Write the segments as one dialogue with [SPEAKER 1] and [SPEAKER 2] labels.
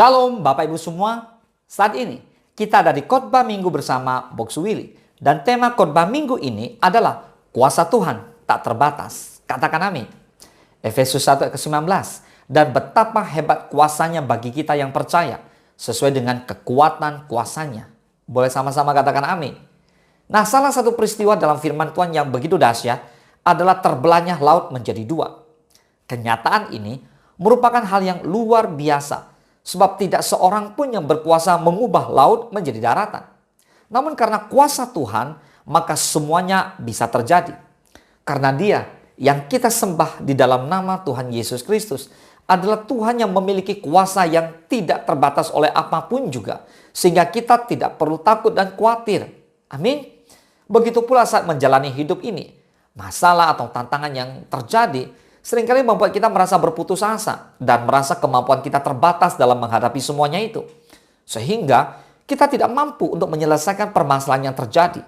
[SPEAKER 1] Shalom Bapak Ibu semua. Saat ini kita ada di khotbah minggu bersama Box Willy. Dan tema khotbah minggu ini adalah kuasa Tuhan tak terbatas. Katakan amin. Efesus 1 ayat ke-19. Dan betapa hebat kuasanya bagi kita yang percaya, sesuai dengan kekuatan kuasanya. Boleh sama-sama katakan amin. Nah, salah satu peristiwa dalam firman Tuhan yang begitu dahsyat adalah terbelahnya laut menjadi dua. Kenyataan ini merupakan hal yang luar biasa, sebab tidak seorang pun yang berkuasa mengubah laut menjadi daratan. Namun karena kuasa Tuhan, maka semuanya bisa terjadi. Karena Dia yang kita sembah di dalam nama Tuhan Yesus Kristus adalah Tuhan yang memiliki kuasa yang tidak terbatas oleh apapun juga, sehingga kita tidak perlu takut dan khawatir. Amin. Begitu pula saat menjalani hidup ini, masalah atau tantangan yang terjadi seringkali membuat kita merasa berputus asa dan merasa kemampuan kita terbatas dalam menghadapi semuanya itu. Sehingga kita tidak mampu untuk menyelesaikan permasalahan yang terjadi.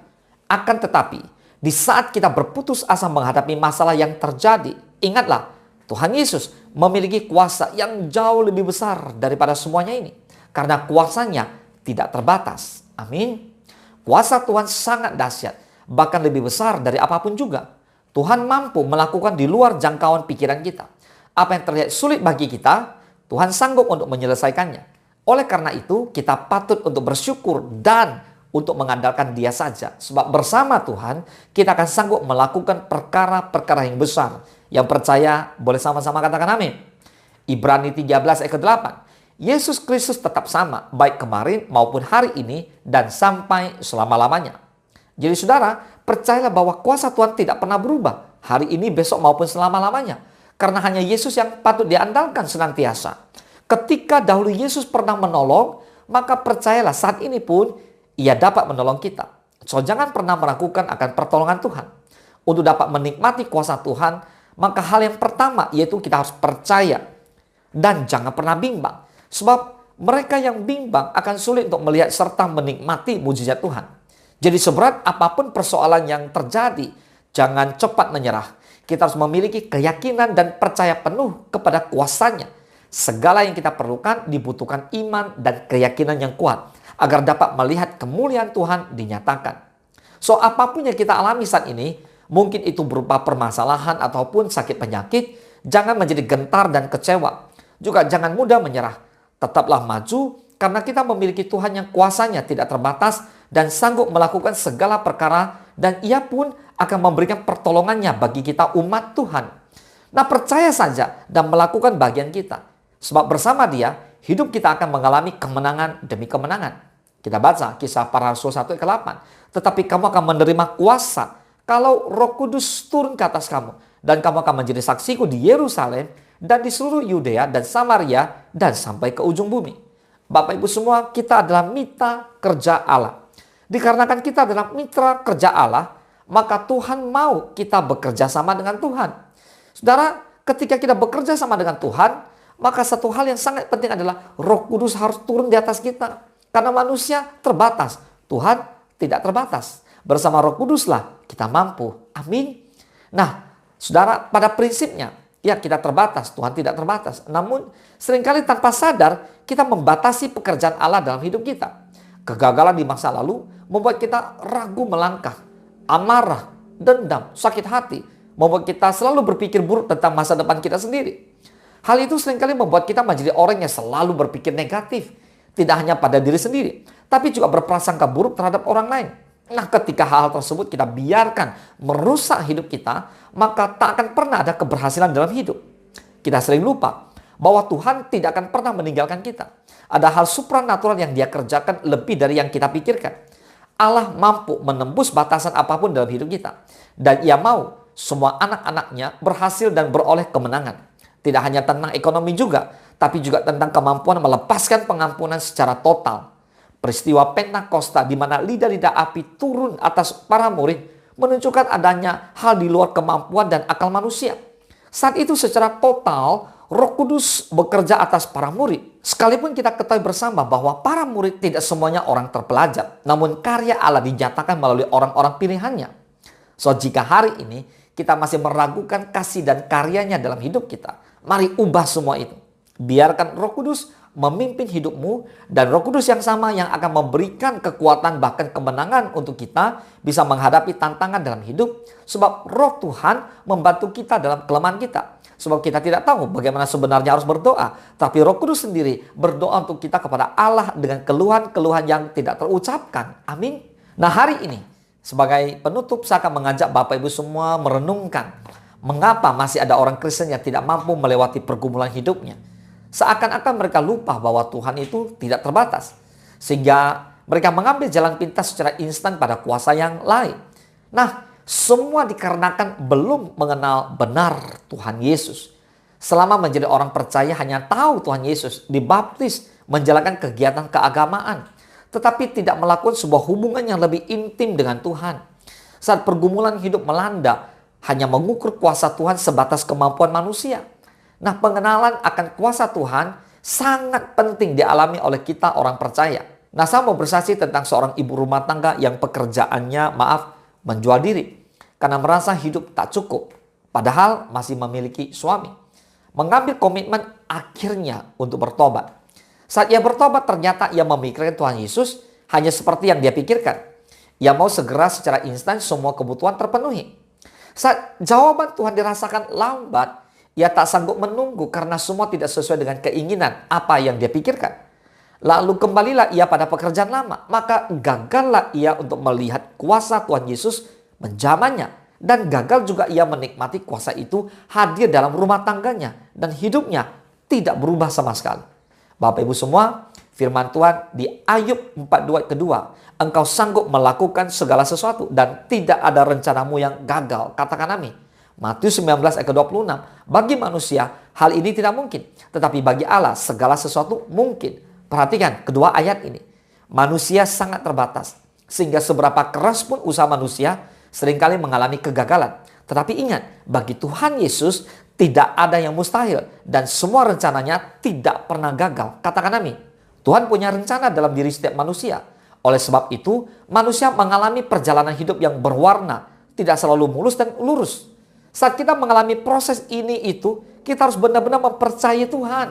[SPEAKER 1] Akan tetapi, di saat kita berputus asa menghadapi masalah yang terjadi, ingatlah, Tuhan Yesus memiliki kuasa yang jauh lebih besar daripada semuanya ini. Karena kuasanya tidak terbatas. Amin. Kuasa Tuhan sangat dahsyat, bahkan lebih besar dari apapun juga. Tuhan mampu melakukan di luar jangkauan pikiran kita. Apa yang terlihat sulit bagi kita, Tuhan sanggup untuk menyelesaikannya. Oleh karena itu, kita patut untuk bersyukur dan untuk mengandalkan Dia saja. Sebab bersama Tuhan, kita akan sanggup melakukan perkara-perkara yang besar. Yang percaya, boleh sama-sama katakan amin. Ibrani 13 ayat ke-8. Yesus Kristus tetap sama, baik kemarin maupun hari ini, dan sampai selama-lamanya. Jadi saudara, percayalah bahwa kuasa Tuhan tidak pernah berubah. Hari ini, besok maupun selama-lamanya. Karena hanya Yesus yang patut diandalkan senantiasa. Ketika dahulu Yesus pernah menolong, maka percayalah saat ini pun Ia dapat menolong kita. So, jangan pernah meragukan akan pertolongan Tuhan. Untuk dapat menikmati kuasa Tuhan, maka hal yang pertama yaitu kita harus percaya. Dan jangan pernah bimbang. Sebab mereka yang bimbang akan sulit untuk melihat serta menikmati mujizat Tuhan. Jadi seberat apapun persoalan yang terjadi, jangan cepat menyerah. Kita harus memiliki keyakinan dan percaya penuh kepada kuasanya. Segala yang kita perlukan dibutuhkan iman dan keyakinan yang kuat, agar dapat melihat kemuliaan Tuhan dinyatakan. So, apapun yang kita alami saat ini, mungkin itu berupa permasalahan ataupun sakit penyakit, jangan menjadi gentar dan kecewa. Juga jangan mudah menyerah. Tetaplah maju, karena kita memiliki Tuhan yang kuasanya tidak terbatas dan sanggup melakukan segala perkara, dan Ia pun akan memberikan pertolongannya bagi kita umat Tuhan. Nah, percaya saja dan melakukan bagian kita. Sebab bersama Dia, hidup kita akan mengalami kemenangan demi kemenangan. Kita baca Kisah Para Rasul 1 ayat ke-8. Tetapi kamu akan menerima kuasa kalau Roh Kudus turun ke atas kamu, dan kamu akan menjadi saksiku di Yerusalem dan di seluruh Yudea dan Samaria dan sampai ke ujung bumi. Bapak Ibu semua, kita adalah mitra kerja Allah. Dikarenakan kita adalah mitra kerja Allah, maka Tuhan mau kita bekerja sama dengan Tuhan. Saudara, ketika kita bekerja sama dengan Tuhan, maka satu hal yang sangat penting adalah Roh Kudus harus turun di atas kita. Karena manusia terbatas, Tuhan tidak terbatas. Bersama Roh Kuduslah kita mampu. Amin. Nah, saudara, pada prinsipnya, ya kita terbatas, Tuhan tidak terbatas. Namun, seringkali tanpa sadar, kita membatasi pekerjaan Allah dalam hidup kita. Kegagalan di masa lalu membuat kita ragu melangkah, amarah, dendam, sakit hati, membuat kita selalu berpikir buruk tentang masa depan kita sendiri. Hal itu seringkali membuat kita menjadi orang yang selalu berpikir negatif, tidak hanya pada diri sendiri, tapi juga berprasangka buruk terhadap orang lain. Nah, ketika hal tersebut kita biarkan merusak hidup kita, maka tak akan pernah ada keberhasilan dalam hidup. Kita sering lupa bahwa Tuhan tidak akan pernah meninggalkan kita. Ada hal supranatural yang Dia kerjakan lebih dari yang kita pikirkan. Allah mampu menembus batasan apapun dalam hidup kita. Dan Ia mau semua anak-anaknya berhasil dan beroleh kemenangan. Tidak hanya tentang ekonomi juga, tapi juga tentang kemampuan melepaskan pengampunan secara total. Peristiwa Pentakosta di mana lidah-lidah api turun atas para murid menunjukkan adanya hal di luar kemampuan dan akal manusia. Saat itu secara total Roh Kudus bekerja atas para murid. Sekalipun kita ketahui bersama bahwa para murid tidak semuanya orang terpelajar, namun karya Allah dinyatakan melalui orang-orang pilihannya. So, jika hari ini kita masih meragukan kasih dan karyanya dalam hidup kita, mari ubah semua itu. Biarkan Roh Kudus memimpin hidupmu, dan Roh Kudus yang sama yang akan memberikan kekuatan bahkan kemenangan untuk kita bisa menghadapi tantangan dalam hidup, sebab Roh Tuhan membantu kita dalam kelemahan kita. Sebab kita tidak tahu bagaimana sebenarnya harus berdoa, tapi Roh Kudus sendiri berdoa untuk kita kepada Allah dengan keluhan-keluhan yang tidak terucapkan. Amin. Nah, hari ini sebagai penutup saya akan mengajak Bapak Ibu semua merenungkan mengapa masih ada orang Kristen yang tidak mampu melewati pergumulan hidupnya. Seakan-akan mereka lupa bahwa Tuhan itu tidak terbatas. Sehingga mereka mengambil jalan pintas secara instan pada kuasa yang lain. Nah, semua dikarenakan belum mengenal benar Tuhan Yesus. Selama menjadi orang percaya hanya tahu Tuhan Yesus, dibaptis, menjalankan kegiatan keagamaan, tetapi tidak melakukan sebuah hubungan yang lebih intim dengan Tuhan. Saat pergumulan hidup melanda, hanya mengukur kuasa Tuhan sebatas kemampuan manusia. Nah, pengenalan akan kuasa Tuhan sangat penting dialami oleh kita orang percaya. Nah, saya mau bersaksi tentang seorang ibu rumah tangga yang pekerjaannya, menjual diri. Karena merasa hidup tak cukup, padahal masih memiliki suami. Mengambil komitmen akhirnya untuk bertobat. Saat ia bertobat, ternyata ia memikirkan Tuhan Yesus hanya seperti yang dia pikirkan. Ia mau segera secara instan semua kebutuhan terpenuhi. Saat jawaban Tuhan dirasakan lambat, ia tak sanggup menunggu karena semua tidak sesuai dengan keinginan apa yang dia pikirkan. Lalu kembalilah ia pada pekerjaan lama. Maka gagallah ia untuk melihat kuasa Tuhan Yesus menjamannya. Dan gagal juga ia menikmati kuasa itu hadir dalam rumah tangganya. Dan hidupnya tidak berubah sama sekali. Bapak Ibu semua, firman Tuhan di Ayub 42 kedua. Engkau sanggup melakukan segala sesuatu dan tidak ada rencanamu yang gagal. Katakan amin. Matius 19 ayat ke-26. Bagi manusia hal ini tidak mungkin, tetapi bagi Allah segala sesuatu mungkin. Perhatikan kedua ayat ini. Manusia sangat terbatas, sehingga seberapa keras pun usaha manusia seringkali mengalami kegagalan. Tetapi ingat, bagi Tuhan Yesus tidak ada yang mustahil dan semua rencananya tidak pernah gagal. Katakan amin. Tuhan punya rencana dalam diri setiap manusia. Oleh sebab itu, manusia mengalami perjalanan hidup yang berwarna, tidak selalu mulus dan lurus. Saat kita mengalami proses ini itu, kita harus benar-benar mempercayai Tuhan.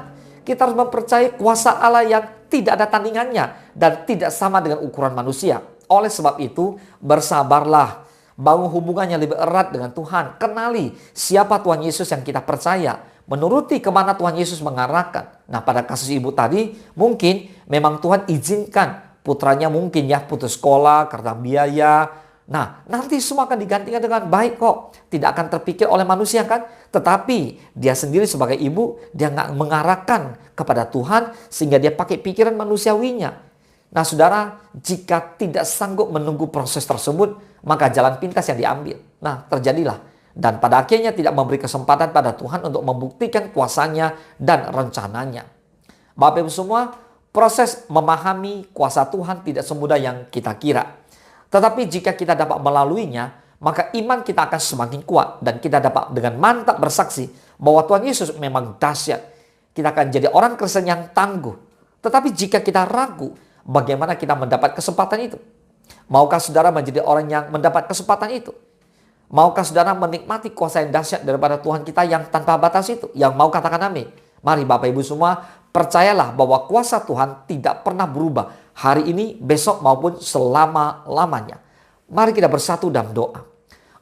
[SPEAKER 1] Kita harus mempercayai kuasa Allah yang tidak ada tandingannya dan tidak sama dengan ukuran manusia. Oleh sebab itu, bersabarlah. Bangun hubungannya lebih erat dengan Tuhan. Kenali siapa Tuhan Yesus yang kita percaya. Menuruti kemana Tuhan Yesus mengarahkan. Nah, pada kasus ibu tadi, mungkin memang Tuhan izinkan putranya mungkin ya putus sekolah karena biaya. Nah, nanti semua akan digantikan dengan baik kok. Tidak akan terpikir oleh manusia kan. Tetapi dia sendiri sebagai ibu, dia nggak mengarahkan kepada Tuhan sehingga dia pakai pikiran manusiawinya. Nah saudara, jika tidak sanggup menunggu proses tersebut, maka jalan pintas yang diambil. Nah terjadilah. Dan pada akhirnya tidak memberi kesempatan pada Tuhan untuk membuktikan kuasanya dan rencananya. Bapak Ibu semua, proses memahami kuasa Tuhan tidak semudah yang kita kira. Tetapi jika kita dapat melaluinya, maka iman kita akan semakin kuat. Dan kita dapat dengan mantap bersaksi bahwa Tuhan Yesus memang dahsyat. Kita akan jadi orang Kristen yang tangguh. Tetapi jika kita ragu, bagaimana kita mendapat kesempatan itu? Maukah saudara menjadi orang yang mendapat kesempatan itu? Maukah saudara menikmati kuasa yang dahsyat daripada Tuhan kita yang tanpa batas itu? Yang mau katakan amin. Mari Bapak Ibu semua, percayalah bahwa kuasa Tuhan tidak pernah berubah. Hari ini, besok maupun selama-lamanya. Mari kita bersatu dalam doa.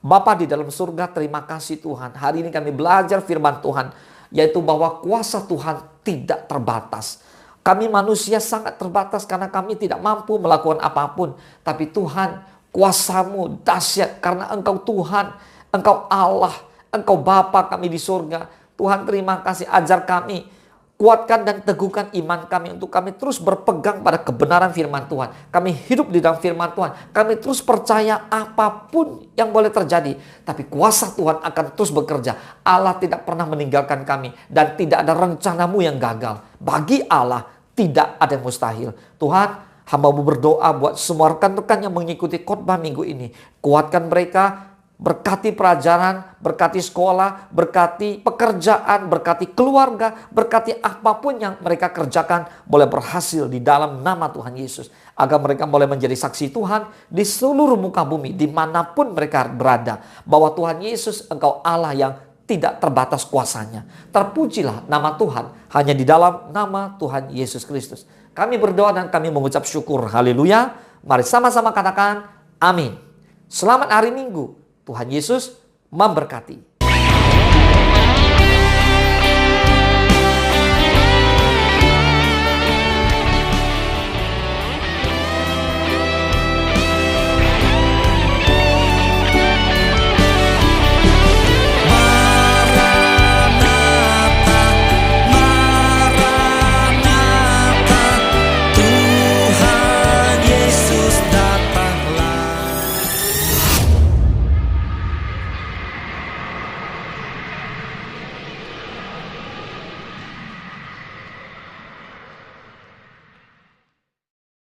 [SPEAKER 1] Bapa di dalam surga, terima kasih Tuhan. Hari ini kami belajar firman Tuhan, yaitu bahwa kuasa Tuhan tidak terbatas. Kami manusia sangat terbatas karena kami tidak mampu melakukan apapun. Tapi Tuhan, kuasa-Mu dahsyat karena Engkau Tuhan, Engkau Allah, Engkau Bapa kami di surga. Tuhan terima kasih, ajar kami. Kuatkan dan teguhkan iman kami untuk kami terus berpegang pada kebenaran firman Tuhan. Kami hidup di dalam firman Tuhan. Kami terus percaya apapun yang boleh terjadi. Tapi kuasa Tuhan akan terus bekerja. Allah tidak pernah meninggalkan kami. Dan tidak ada rencanamu yang gagal. Bagi Allah tidak ada yang mustahil. Tuhan, hamba-Mu berdoa buat semua rekan-rekan yang mengikuti khotbah minggu ini. Kuatkan mereka. Berkati pelajaran, berkati sekolah, berkati pekerjaan, berkati keluarga, berkati apapun yang mereka kerjakan boleh berhasil di dalam nama Tuhan Yesus. Agar mereka boleh menjadi saksi Tuhan di seluruh muka bumi, dimanapun mereka berada. Bahwa Tuhan Yesus Engkau Allah yang tidak terbatas kuasanya. Terpujilah nama Tuhan hanya di dalam nama Tuhan Yesus Kristus. Kami berdoa dan kami mengucap syukur. Haleluya. Mari sama-sama katakan amin. Selamat hari Minggu. Tuhan Yesus memberkati.